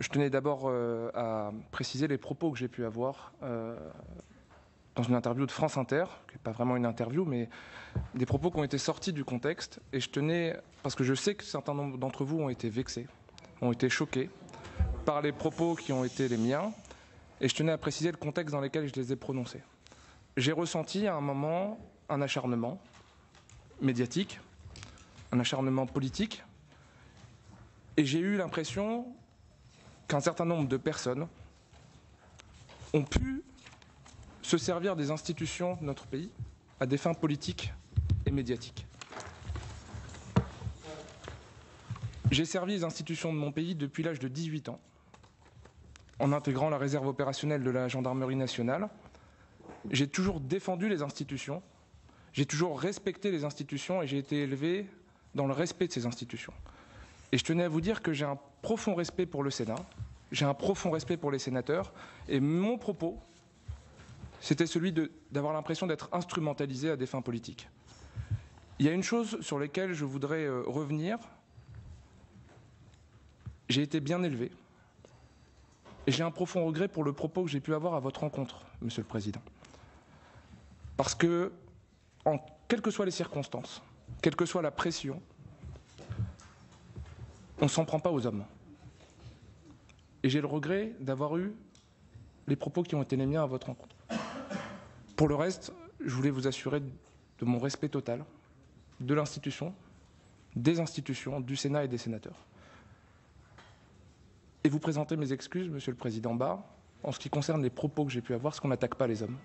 Je tenais d'abord à préciser les propos que j'ai pu avoir dans une interview de France Inter, qui n'est pas vraiment une interview, mais des propos qui ont été sortis du contexte. Et je tenais, parce que je sais que certains nombre d'entre vous ont été vexés, ont été choqués par les propos qui ont été les miens, et je tenais à préciser le contexte dans lequel je les ai prononcés. J'ai ressenti à un moment un acharnement médiatique, un acharnement politique, et j'ai eu l'impression qu'un certain nombre de personnes ont pu se servir des institutions de notre pays à des fins politiques et médiatiques. J'ai servi les institutions de mon pays depuis l'âge de 18 ans, en intégrant la réserve opérationnelle de la gendarmerie nationale. J'ai toujours défendu les institutions, j'ai toujours respecté les institutions et j'ai été élevé dans le respect de ces institutions. Et je tenais à vous dire que j'ai un profond respect pour le Sénat, j'ai un profond respect pour les sénateurs, et mon propos, c'était celui d'avoir l'impression d'être instrumentalisé à des fins politiques. Il y a une chose sur laquelle je voudrais revenir. J'ai été bien élevé, et j'ai un profond regret pour le propos que j'ai pu avoir à votre rencontre, Monsieur le Président. Parce que, quelles que soient les circonstances, quelle que soit la pression, on ne s'en prend pas aux hommes. Et j'ai le regret d'avoir eu les propos qui ont été les miens à votre rencontre. Pour le reste, je voulais vous assurer de mon respect total de l'institution, des institutions, du Sénat et des sénateurs. Et vous présenter mes excuses, Monsieur le Président Bas, en ce qui concerne les propos que j'ai pu avoir, parce qu'on n'attaque pas les hommes.